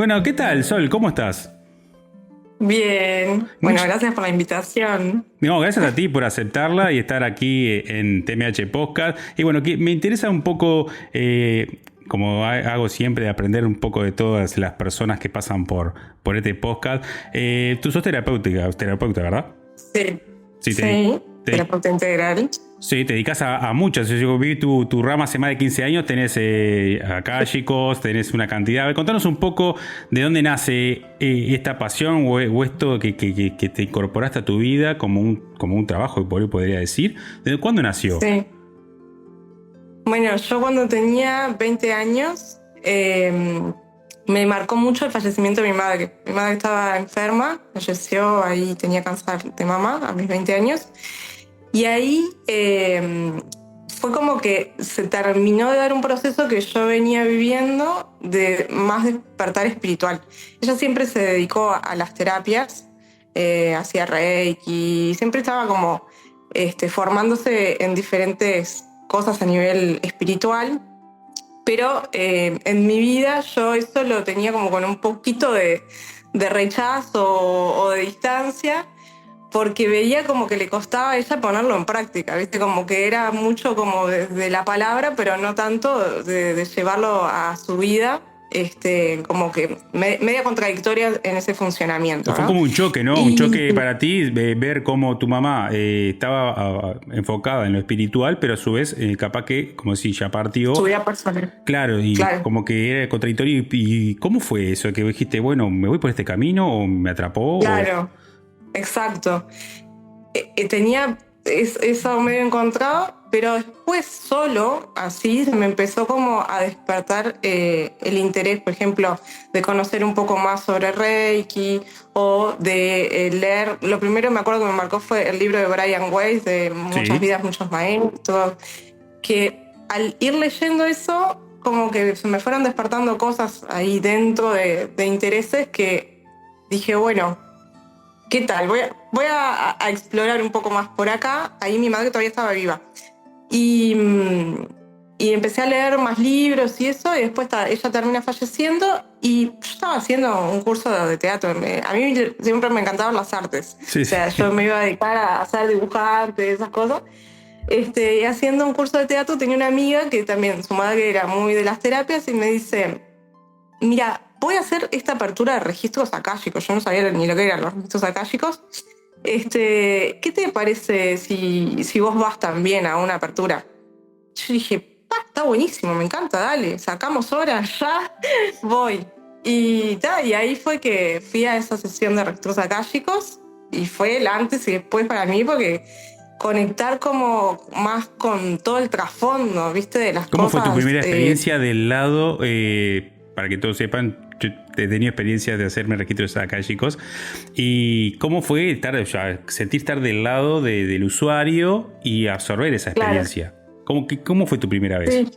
Bueno, ¿qué tal, Sol? ¿Cómo estás? Bien, bueno, gracias por la invitación. No, gracias a ti por aceptarla y estar aquí en TMH Podcast. Y bueno, que me interesa un poco, como hago siempre, de aprender un poco de todas las personas que pasan por este podcast. Tú sos terapeuta, ¿verdad? Sí, Sí, sí, te, terapeuta integral. sí, te dedicas a muchas. Yo vi tu rama hace más de 15 años, tenés akáshicos, tenés una cantidad. A ver, contanos un poco de dónde nace esta pasión o esto que te incorporaste a tu vida como un trabajo, podría decir. ¿Desde cuándo nació? Sí. Bueno, yo cuando tenía 20 años me marcó mucho el fallecimiento de mi madre. Mi madre estaba enferma, falleció, ahí tenía cáncer de mama a mis 20 años. Y ahí fue como que se terminó de dar un proceso que yo venía viviendo de más despertar espiritual. Ella siempre se dedicó a las terapias, hacía reiki, siempre estaba como formándose en diferentes cosas a nivel espiritual, pero en mi vida yo eso lo tenía como con un poquito de rechazo o de distancia, porque veía como que le costaba a ella ponerlo en práctica, ¿viste? Como que era mucho como de la palabra, pero no tanto de llevarlo a su vida, como que media contradictoria en ese funcionamiento, Fue ¿no? como un choque, ¿no? Un Y choque para ti, ver cómo tu mamá estaba enfocada en lo espiritual, pero a su vez, capaz que, como si ya partió. su vida personal, Claro, y claro, como que era contradictorio. ¿Y cómo fue eso? Que dijiste, bueno, me voy por este camino o me atrapó o... claro, exacto. Tenía eso medio encontrado, pero después solo, así, se me empezó como a despertar el interés, por ejemplo, de conocer un poco más sobre Reiki o de leer. Lo primero me acuerdo que me marcó fue el libro de Brian Weiss, de Muchas Sí. vidas, muchos maestros, que al ir leyendo eso, como que se me fueron despertando cosas ahí dentro de intereses que dije, bueno, ¿qué tal? Voy a explorar un poco más por acá. Ahí mi madre todavía estaba viva. Y, y empecé a leer más libros y eso, y después ella termina falleciendo y yo estaba haciendo un curso de teatro. A mí siempre me encantaban las artes. Sí, O sea, sí. yo me iba a dedicar a hacer dibujante, esas cosas. Y haciendo un curso de teatro tenía una amiga que también, su madre era muy de las terapias y me dice, mira, voy a hacer esta apertura de registros akáshicos. Yo no sabía ni lo que eran los registros akáshicos. ¿Qué te parece si vos vas también a una apertura? Yo dije, está buenísimo, me encanta, dale, sacamos horas, ya voy. Y ahí fue que fui a esa sesión de registros akáshicos y fue el antes y después para mí porque conectar como más con todo el trasfondo, ¿viste? De las ¿Cómo fue tu cosas. primera experiencia del lado? Para que todos sepan, yo he tenido experiencia de hacerme registros acá, chicos. ¿Y cómo fue sentir estar del lado del usuario y absorber esa Claro, experiencia? ¿Cómo fue tu primera vez? sí.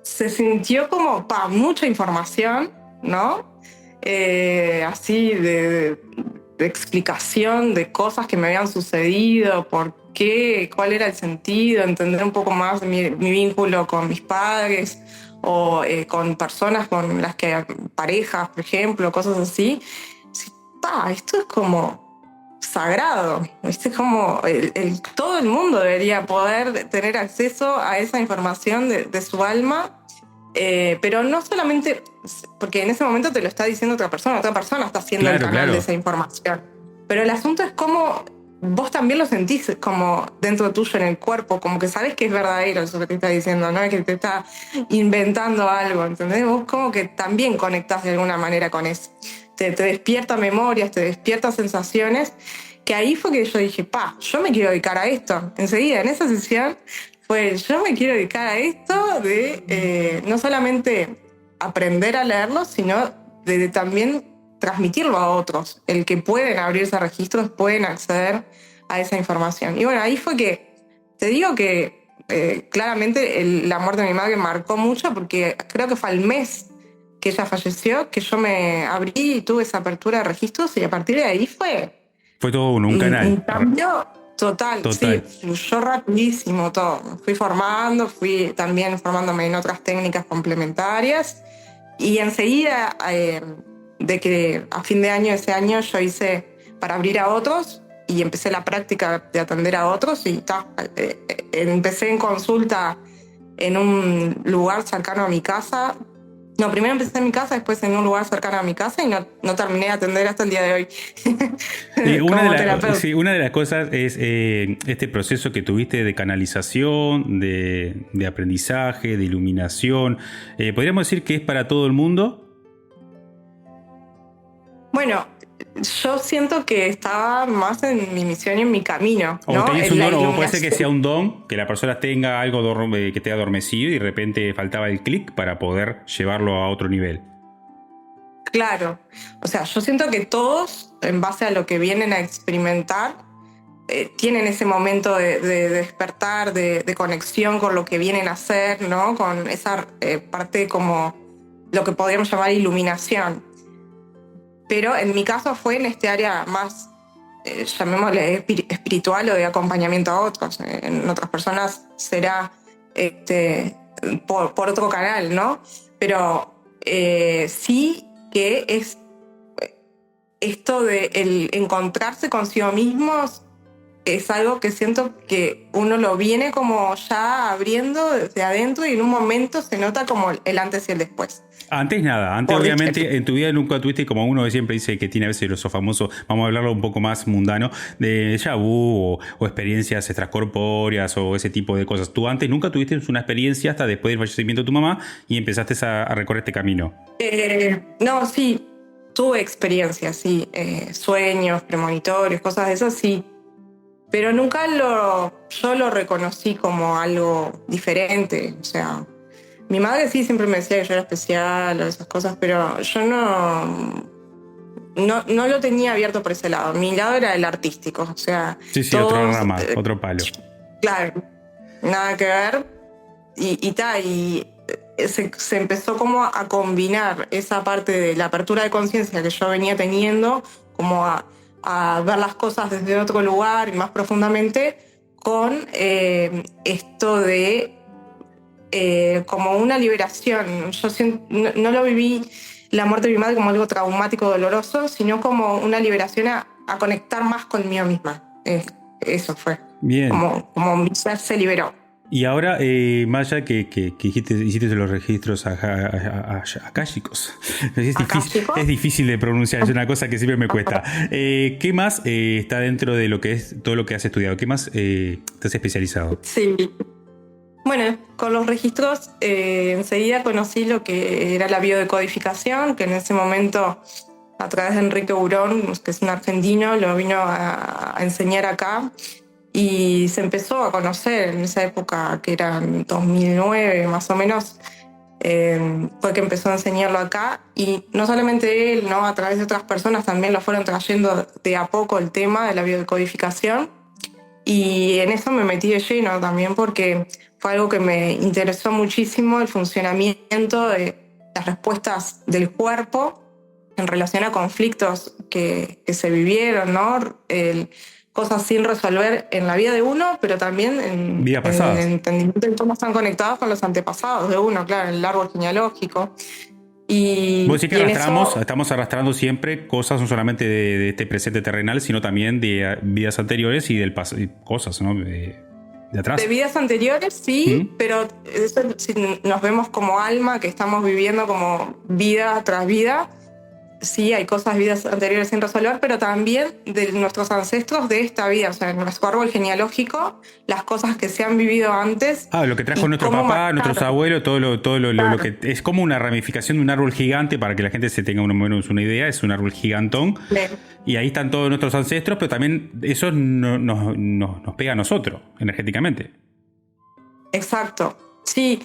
Se sintió como mucha información, ¿no? Así de explicación de cosas que me habían sucedido, por qué, cuál era el sentido, entender un poco más mi vínculo con mis padres o con personas con las que, parejas, por ejemplo, cosas así. Sí, esto es como sagrado, ¿viste? Es como todo el mundo debería poder tener acceso a esa información de su alma, pero no solamente porque en ese momento te lo está diciendo otra persona está haciendo el Claro, canal de claro. esa información. Pero el asunto es cómo vos también lo sentís como dentro tuyo en el cuerpo, como que sabés que es verdadero eso que te está diciendo, no es que te está inventando algo, ¿entendés? Vos como que también conectás de alguna manera con eso. Te despierta memorias, te despierta sensaciones, que ahí fue que yo dije, yo me quiero dedicar a esto. Enseguida, en esa sesión, pues yo me quiero dedicar a esto de no solamente aprender a leerlo, sino de también transmitirlo a otros. El que pueden abrirse registros, pueden acceder a esa información. Y bueno, ahí fue que, te digo que claramente la muerte de mi madre marcó mucho porque creo que fue al mes que ella falleció, que yo me abrí y tuve esa apertura de registros y a partir de ahí fue Fue todo un un canal. cambio total, sí, Total. fluyó rapidísimo todo. Me fui formando, fui también formándome en otras técnicas complementarias Y enseguida, de que a fin de año, ese año, yo hice para abrir a otros y empecé la práctica de atender a otros y empecé en consulta en un lugar cercano a mi casa. No, primero empecé en mi casa, después en un lugar cercano a mi casa y no terminé de atender hasta el día de hoy. Una de las cosas es este proceso que tuviste de canalización, de aprendizaje, de iluminación. ¿Podríamos decir que es para todo el mundo? Bueno, yo siento que estaba más en mi misión y en mi camino, ¿no? O puede ser que sea un don, que la persona tenga algo que esté adormecido y de repente faltaba el clic para poder llevarlo a otro nivel. Claro. O sea, yo siento que todos, en base a lo que vienen a experimentar, tienen ese momento de despertar, de conexión con lo que vienen a hacer, ¿no? Con esa parte como lo que podríamos llamar iluminación. Pero en mi caso fue en este área más, llamémosle espiritual o de acompañamiento a otros. En otras personas será por otro canal, ¿no? Pero sí que es esto de el encontrarse consigo mismos es algo que siento que uno lo viene como ya abriendo desde adentro y en un momento se nota como el antes y el después. Antes nada, obviamente en tu vida nunca tuviste, como uno siempre dice que tiene a veces los famosos, vamos a hablarlo un poco más mundano, de déjà vu o experiencias extracorpóreas o ese tipo de cosas. Tú antes nunca tuviste una experiencia hasta después del fallecimiento de tu mamá y empezaste a recorrer este camino. No, sí, tuve experiencias, sí, sueños, premonitorios, cosas de esas, sí. Pero nunca yo lo reconocí como algo diferente, o sea, mi madre sí siempre me decía que yo era especial o esas cosas, pero yo no lo tenía abierto por ese lado. Mi lado era el artístico, o sea... Sí, otra rama, otro palo. Claro, nada que ver. Y se empezó como a combinar esa parte de la apertura de conciencia que yo venía teniendo, como a ver las cosas desde otro lugar y más profundamente, con esto de como una liberación. Yo no lo viví la muerte de mi madre como algo traumático, doloroso, sino como una liberación a conectar más conmigo misma. Eso fue. Bien. Como mi ser se liberó. Y ahora, Maya, que hiciste los registros akáshicos. Es difícil de pronunciar, es una cosa que siempre me cuesta. ¿Qué más está dentro de lo que es todo lo que has estudiado? ¿Qué más te has especializado? Sí. Bueno, con los registros enseguida conocí lo que era la biodecodificación, que en ese momento, a través de Enrique Burón, que es un argentino, lo vino a enseñar acá. Y se empezó a conocer en esa época, que era en 2009 más o menos, fue que empezó a enseñarlo acá. Y no solamente él, ¿no? A través de otras personas también lo fueron trayendo de a poco el tema de la biodecodificación. Y en eso me metí de lleno también porque fue algo que me interesó muchísimo, el funcionamiento de las respuestas del cuerpo en relación a conflictos que se vivieron, ¿no? Cosas sin resolver en la vida de uno, pero también en el entendimiento de cómo están conectados con los antepasados de uno, claro, en el árbol genealógico. Y vos decís que estamos arrastrando siempre cosas no solamente de este presente terrenal, sino también de vidas anteriores y del pasado, cosas, ¿no? De atrás. De vidas anteriores, sí, pero eso, si nos vemos como alma, que estamos viviendo como vida tras vida, sí, hay cosas, vidas anteriores sin resolver, pero también de nuestros ancestros de esta vida, o sea, en nuestro árbol genealógico, las cosas que se han vivido antes. Lo que trajo nuestro papá, nuestros abuelos, todo lo que es como una ramificación de un árbol gigante, para que la gente se tenga más o menos una idea, es un árbol gigantón. Bien. Y ahí están todos nuestros ancestros, pero también eso nos pega a nosotros, energéticamente. Exacto, sí.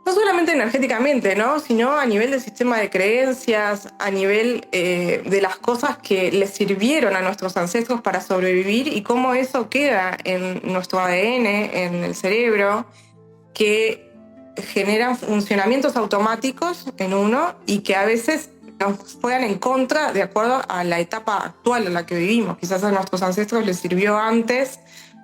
No solamente energéticamente, ¿no? Sino a nivel del sistema de creencias, a nivel de las cosas que les sirvieron a nuestros ancestros para sobrevivir y cómo eso queda en nuestro ADN, en el cerebro, que generan funcionamientos automáticos en uno y que a veces nos juegan en contra de acuerdo a la etapa actual en la que vivimos. Quizás a nuestros ancestros les sirvió antes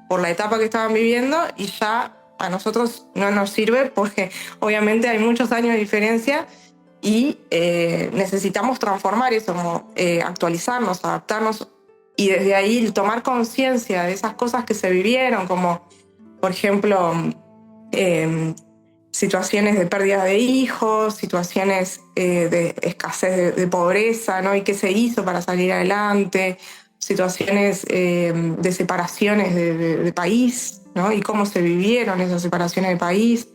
por la etapa que estaban viviendo y ya a nosotros no nos sirve porque obviamente hay muchos años de diferencia y necesitamos transformar eso, como actualizarnos, adaptarnos, y desde ahí tomar conciencia de esas cosas que se vivieron, como por ejemplo situaciones de pérdida de hijos, situaciones de escasez de pobreza, ¿no? Y qué se hizo para salir adelante, situaciones de separaciones de país, ¿no? Y cómo se vivieron esas separaciones de país,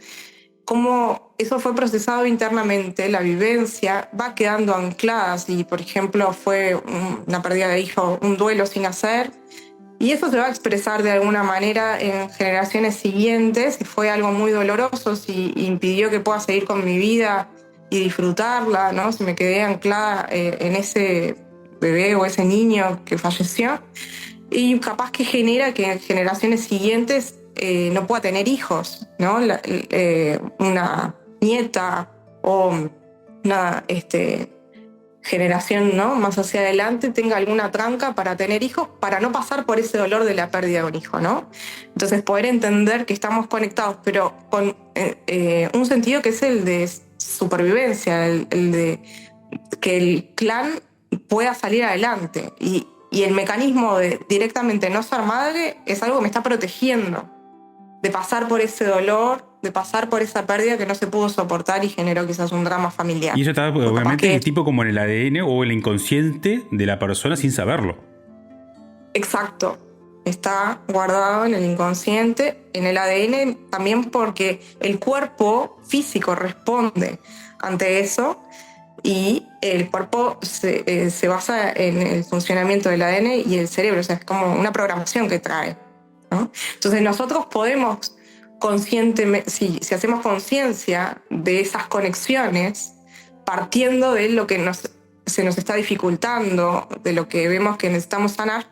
cómo eso fue procesado internamente, la vivencia va quedando anclada, si por ejemplo fue una pérdida de hijo, un duelo sin hacer, y eso se va a expresar de alguna manera en generaciones siguientes, si fue algo muy doloroso, si impidió que pueda seguir con mi vida y disfrutarla, ¿no? Si me quedé anclada en ese bebé o ese niño que falleció, y capaz que genera que en generaciones siguientes no pueda tener hijos, ¿no? Una nieta o una generación, ¿no? Más hacia adelante tenga alguna tranca para tener hijos, para no pasar por ese dolor de la pérdida de un hijo, ¿no? Entonces poder entender que estamos conectados, pero con un sentido que es el de supervivencia, el de que el clan pueda salir adelante. Y el mecanismo de directamente no ser madre es algo que me está protegiendo de pasar por ese dolor, de pasar por esa pérdida que no se pudo soportar y generó quizás un drama familiar. Y eso está obviamente tipo como en el ADN o el inconsciente de la persona sin saberlo. Exacto. Está guardado en el inconsciente, en el ADN, también porque el cuerpo físico responde ante eso. Y el cuerpo se basa en el funcionamiento del ADN y el cerebro, o sea, es como una programación que trae, ¿no? Entonces nosotros podemos conscientemente, si hacemos conciencia de esas conexiones, partiendo de lo que se nos está dificultando, de lo que vemos que necesitamos sanar,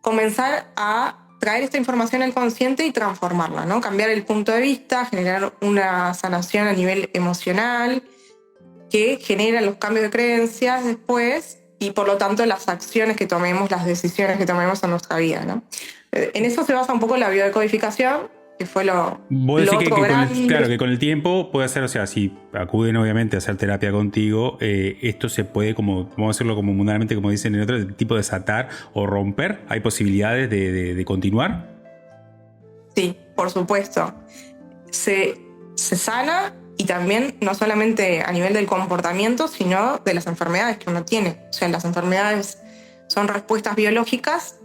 comenzar a traer esta información al consciente y transformarla, ¿no? Cambiar el punto de vista, generar una sanación a nivel emocional, que genera los cambios de creencias después y por lo tanto las acciones que tomemos, las decisiones que tomemos en nuestra vida, ¿no? En eso se basa un poco la biodecodificación, que fue lo Vos decís otro grande. Claro, que con el tiempo puede hacer, o sea, si acuden obviamente a hacer terapia contigo, esto se puede, como vamos a decirlo como mundanamente, como dicen en otro tipo, desatar o romper. ¿Hay posibilidades de continuar? Sí, por supuesto. Se sana. Y también no solamente a nivel del comportamiento, sino de las enfermedades que uno tiene. O sea, las enfermedades son respuestas biológicas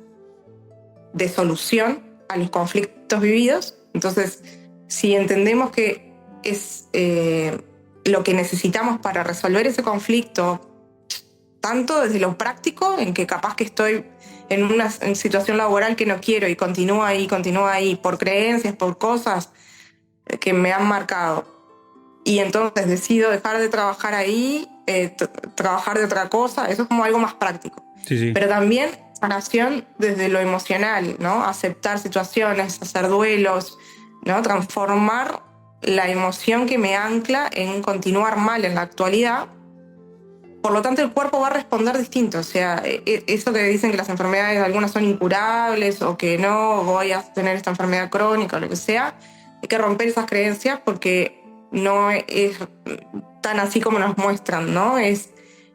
de solución a los conflictos vividos. Entonces, si entendemos que es lo que necesitamos para resolver ese conflicto, tanto desde lo práctico, en que capaz que estoy en una situación laboral que no quiero y continúo ahí, por creencias, por cosas que me han marcado, y entonces decido dejar de trabajar ahí, trabajar de otra cosa, eso es como algo más práctico. Sí, sí. Pero también sanación desde lo emocional, ¿no? Aceptar situaciones, hacer duelos, ¿no? Transformar la emoción que me ancla en continuar mal en la actualidad. Por lo tanto, el cuerpo va a responder distinto. O sea, eso que dicen que las enfermedades algunas son incurables o que no voy a tener esta enfermedad crónica o lo que sea, hay que romper esas creencias porque no es tan así como nos muestran, ¿no? Es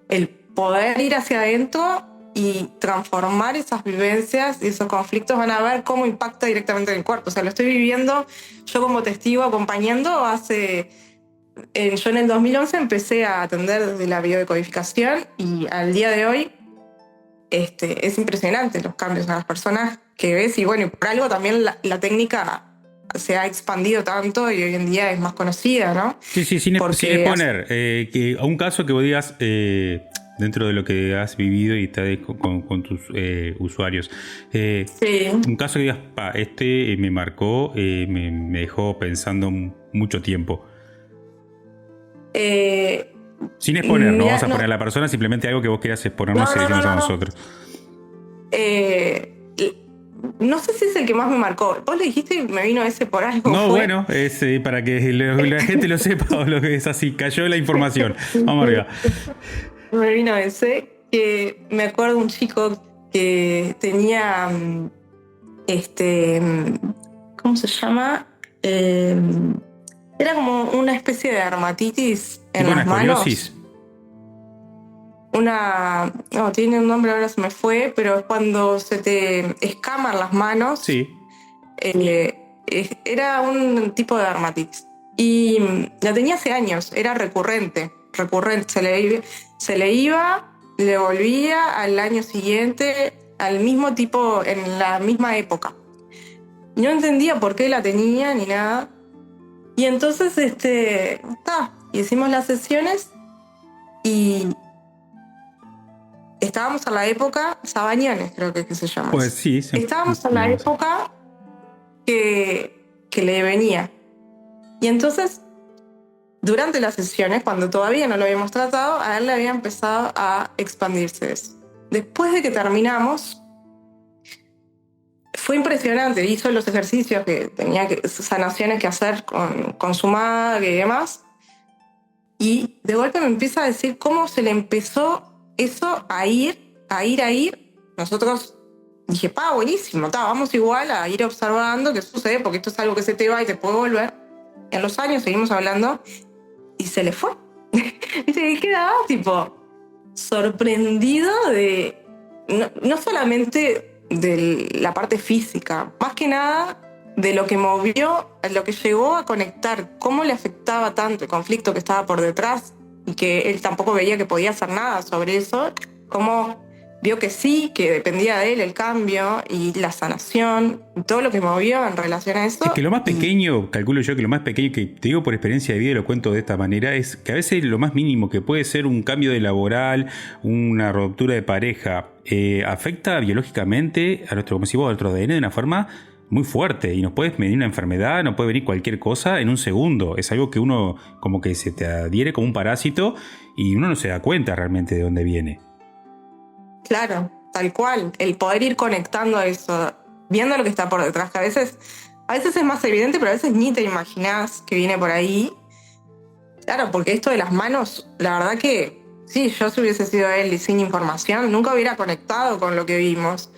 el poder ir hacia adentro y transformar esas vivencias y esos conflictos, van a ver cómo impacta directamente en el cuerpo. O sea, lo estoy viviendo yo como testigo, acompañando yo en el 2011 empecé a atender desde la biodecodificación y al día de hoy es impresionante los cambios en las personas que ves, y bueno, y por algo también la técnica se ha expandido tanto y hoy en día es más conocida, ¿no? Sí, sin exponer que a un caso que vos digas dentro de lo que has vivido y estás con tus usuarios. Sí. Un caso que digas, me marcó, me dejó pensando mucho tiempo. Sin exponer, no vamos a poner a la persona, simplemente algo que vos quieras exponernos y decirnos a nosotros. No sé si es el que más me marcó. Vos le dijiste y me vino ese por algo. No, bueno, es para que la gente lo sepa o lo que es así. Cayó la información. Vamos arriba. Me vino ese, que me acuerdo un chico que tenía ¿cómo se llama? Él Era como una especie de dermatitis en ¿Tipo una las manos. escoliosis? No, tiene un nombre, ahora se me fue, pero es cuando se te escaman las manos. Sí. Era un tipo de dermatitis. Y la tenía hace años, era recurrente. Se le iba, le volvía al año siguiente, al mismo tipo, en la misma época. No entendía por qué la tenía ni nada. Y entonces, hicimos las sesiones y estábamos a la época, Sabañones creo que se llama. Pues sí. Estábamos a la época que le venía. Y entonces, durante las sesiones, cuando todavía no lo habíamos tratado, a él le había empezado a expandirse eso. Después de que terminamos, fue impresionante. Hizo los ejercicios que tenía sanaciones que hacer con su madre y demás. Y de golpe me empieza a decir cómo se le empezó eso a ir. Nosotros dije, buenísimo, vamos igual a ir observando qué sucede, porque esto es algo que se te va y te puede volver. En los años seguimos hablando y se le fue. Y se quedaba tipo sorprendido de no solamente de la parte física, más que nada de lo que movió, lo que llegó a conectar, cómo le afectaba tanto el conflicto que estaba por detrás y que él tampoco veía que podía hacer nada sobre eso, cómo vio que sí, que dependía de él el cambio y la sanación, y todo lo que movió en relación a eso. Es que lo más pequeño, calculo yo que lo más pequeño, que te digo por experiencia de vida y lo cuento de esta manera, es que a veces lo más mínimo que puede ser un cambio de laboral, una ruptura de pareja, afecta biológicamente a nuestro, como si vos, a nuestro ADN de una forma muy fuerte y nos puede venir una enfermedad, nos puede venir cualquier cosa en un segundo. Es algo que uno como que se te adhiere como un parásito y uno no se da cuenta realmente de dónde viene. Claro, tal cual. El poder ir conectando a eso, viendo lo que está por detrás, que a veces es más evidente, pero a veces ni te imaginás que viene por ahí. Claro, porque esto de las manos, la verdad que sí, yo si hubiese sido él y sin información, nunca hubiera conectado con lo que vimos.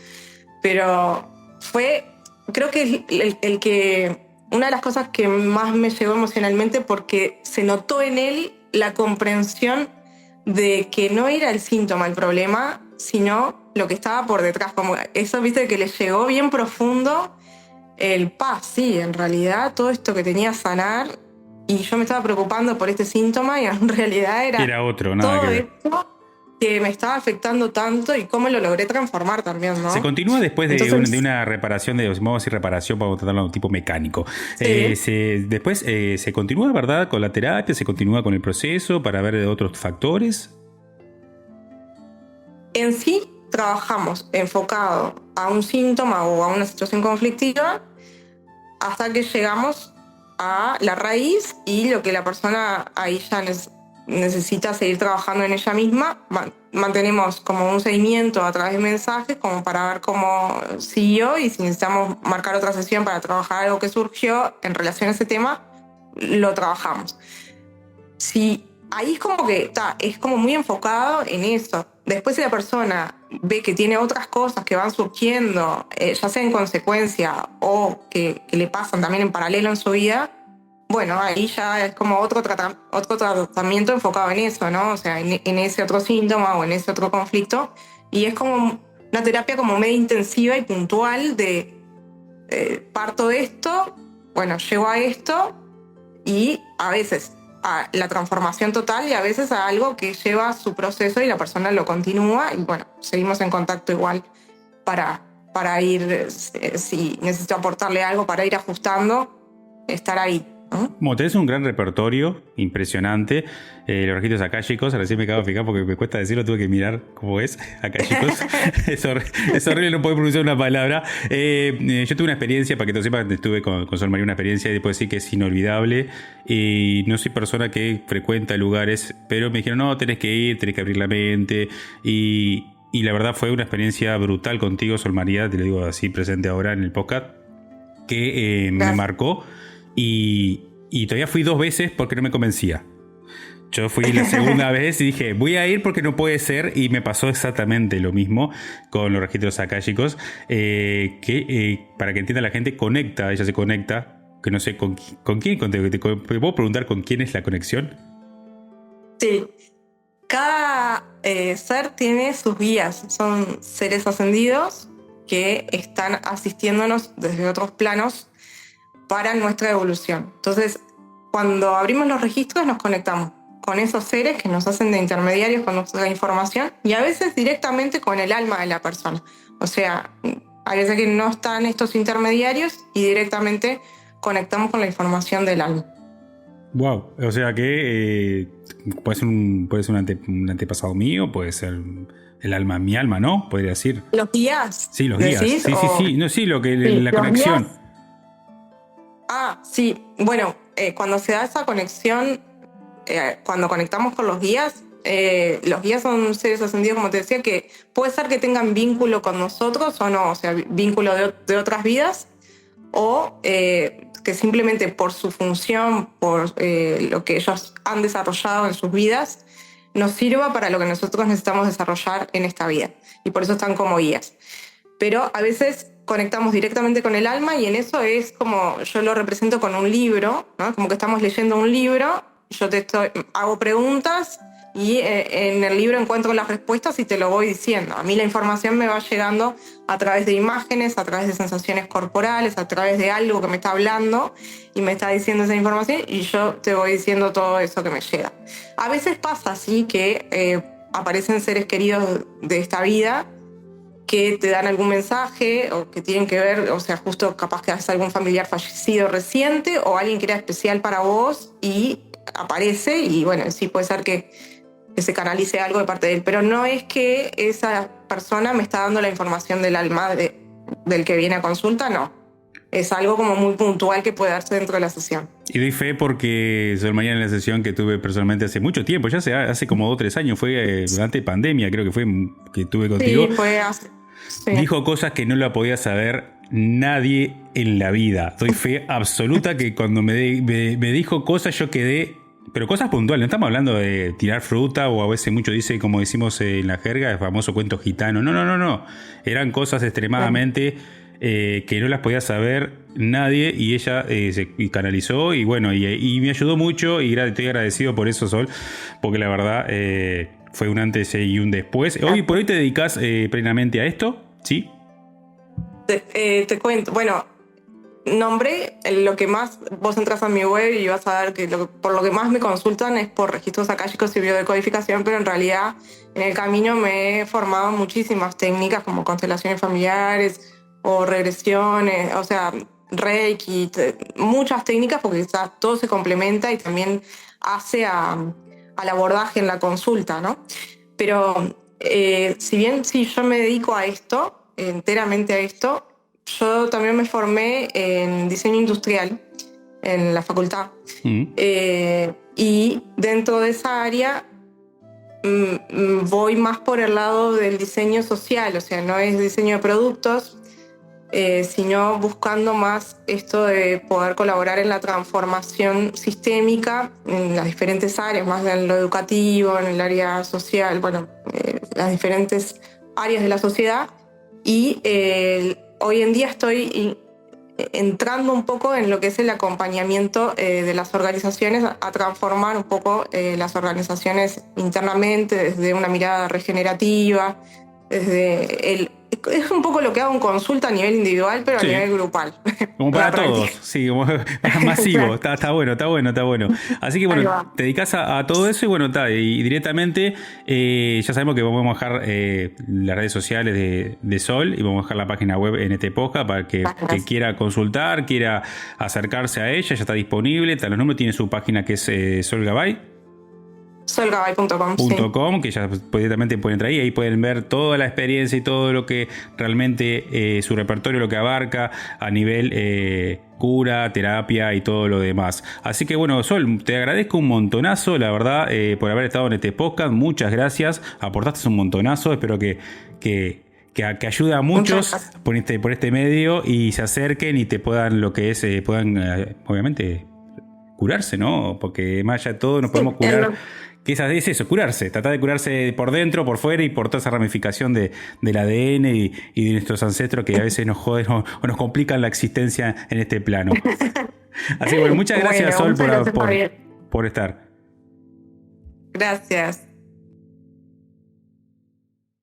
Pero fue, creo que el que, una de las cosas que más me llegó emocionalmente, porque se notó en él la comprensión de que no era el síntoma el problema, sino lo que estaba por detrás, como eso, viste, que le llegó bien profundo sí, en realidad todo esto que tenía a sanar, y yo me estaba preocupando por este síntoma y en realidad era otro, nada todo que ver. esto que me estaba afectando tanto y cómo lo logré transformar también, ¿no? Se continúa después de, Entonces, de una reparación, vamos a decir reparación, vamos a tratarlo de tipo mecánico. Sí. Después se continúa, ¿verdad? Con la terapia, se continúa con el proceso para ver de otros factores. En sí, trabajamos enfocado a un síntoma o a una situación conflictiva hasta que llegamos a la raíz y lo que la persona ahí ya necesita seguir trabajando en ella misma. Mantenemos como un seguimiento a través de mensajes como para ver cómo siguió, y si necesitamos marcar otra sesión para trabajar algo que surgió en relación a ese tema, lo trabajamos. Sí, ahí es como que es como muy enfocado en eso. Después, si la persona ve que tiene otras cosas que van surgiendo, ya sea en consecuencia o que le pasan también en paralelo en su vida, bueno, ahí ya es como otro tratamiento enfocado en eso, ¿no? O sea, en ese otro síntoma o en ese otro conflicto. Y es como una terapia como medio intensiva y puntual de parto de esto, bueno, llego a esto, y a veces a la transformación total y a veces a algo que lleva su proceso y la persona lo continúa, y bueno, seguimos en contacto igual para ir, si necesito aportarle algo, para ir ajustando, estar ahí. Como tenés un gran repertorio, impresionante. Los registros akáshicos, recién me acabo de fijar porque me cuesta decirlo, tuve que mirar cómo es akáshicos. es horrible no poder pronunciar una palabra. Yo tuve una experiencia, para que te sepas, estuve con Sol María, una experiencia, y después decir que es inolvidable. Y no soy persona que frecuenta lugares, pero me dijeron, no, tenés que ir, tenés que abrir la mente. Y la verdad fue una experiencia brutal contigo, Sol María, te lo digo así presente ahora en el podcast, que me marcó. Y todavía fui 2 veces porque no me convencía. Yo fui la segunda vez y dije, voy a ir porque no puede ser, y me pasó exactamente lo mismo con los registros akáshicos, que para que entienda la gente, ella se conecta que no sé, ¿con quién? ¿Te puedo preguntar con quién es la conexión? Sí. Cada ser tiene sus guías. Son seres ascendidos que están asistiéndonos desde otros planos para nuestra evolución. Entonces, cuando abrimos los registros nos conectamos con esos seres que nos hacen de intermediarios con nuestra información y a veces directamente con el alma de la persona. O sea, hay veces que no están estos intermediarios y directamente conectamos con la información del alma. Wow, o sea que puede ser un antepasado mío, puede ser el alma, mi alma, ¿no? Podría decir. ¿Los guías? Sí, los guías. Sí, sí. No, sí, la conexión. Guías. Ah, sí. Bueno, cuando se da esa conexión, cuando conectamos con los guías son seres ascendidos, como te decía, que puede ser que tengan vínculo con nosotros o no, o sea, vínculo de otras vidas, o que simplemente por su función, por lo que ellos han desarrollado en sus vidas, nos sirva para lo que nosotros necesitamos desarrollar en esta vida. Y por eso están como guías. Pero a veces conectamos directamente con el alma y en eso es como, yo lo represento con un libro, ¿no? Como que estamos leyendo un libro, yo hago preguntas y en el libro encuentro las respuestas y te lo voy diciendo. A mí la información me va llegando a través de imágenes, a través de sensaciones corporales, a través de algo que me está hablando y me está diciendo esa información y yo te voy diciendo todo eso que me llega. A veces pasa así que aparecen seres queridos de esta vida que te dan algún mensaje o que tienen que ver, o sea, justo capaz que haces algún familiar fallecido reciente o alguien que era especial para vos y aparece y bueno, sí puede ser que se canalice algo de parte de él, pero no es que esa persona me está dando la información del alma del que viene a consulta, no. Es algo como muy puntual que puede darse dentro de la sesión. Y doy fe porque Sol María en la sesión que tuve personalmente hace mucho tiempo, ya hace como 2 o 3 años, fue durante pandemia, creo que fue que tuve contigo. Sí, fue hace. Sí. Dijo cosas que no la podía saber nadie en la vida. Doy fe absoluta que cuando me dijo cosas yo quedé, pero cosas puntuales, no estamos hablando de tirar fruta o a veces mucho dice, como decimos en la jerga, el famoso cuento gitano. No. Eran cosas extremadamente que no las podía saber nadie y ella se canalizó y bueno, y me ayudó mucho y estoy agradecido por eso, Sol, porque la verdad fue un antes y un después. Hoy por hoy te dedicas plenamente a esto, ¿sí? Te cuento, bueno, nombré lo que más, vos entras a mi web y vas a ver que por lo que más me consultan es por registros akáshicos y biodecodificación, pero en realidad en el camino me he formado muchísimas técnicas como constelaciones familiares o regresiones, o sea, Reiki, muchas técnicas porque todo se complementa y también hace al abordaje en la consulta, ¿no? Pero si bien sí, yo me dedico a esto, enteramente a esto, yo también me formé en diseño industrial en la facultad. Y dentro de esa área voy más por el lado del diseño social, o sea, no es diseño de productos, sino buscando más esto de poder colaborar en la transformación sistémica en las diferentes áreas, más en lo educativo, en el área social, bueno, las diferentes áreas de la sociedad. Y hoy en día estoy entrando un poco en lo que es el acompañamiento de las organizaciones a transformar un poco las organizaciones internamente desde una mirada regenerativa, es un poco lo que hago en consulta a nivel individual, pero sí, a nivel grupal. Como para todos, sí, como masivo. está bueno. Así que bueno, te dedicas a todo eso y bueno, y directamente ya sabemos que vamos a dejar las redes sociales de Sol y vamos a dejar la página web en este podcast para que quiera consultar, quiera acercarse a ella, ya está disponible, los números, tiene su página que es Sol Gabay. Solgabay.com, que ya directamente pueden entrar ahí pueden ver toda la experiencia y todo lo que realmente su repertorio, lo que abarca a nivel cura, terapia y todo lo demás. Así que bueno, Sol, te agradezco un montonazo, la verdad, por haber estado en este podcast. Muchas gracias, aportaste un montonazo, espero que ayude a muchos por este medio y se acerquen y te puedan obviamente curarse, ¿no? Porque más allá de todo nos podemos curar que es eso, curarse, tratar de curarse por dentro, por fuera y por toda esa ramificación del ADN y de nuestros ancestros que a veces nos joden o nos complican la existencia en este plano. Así que bueno, muchas gracias, Sol, muchas gracias, por estar. Gracias.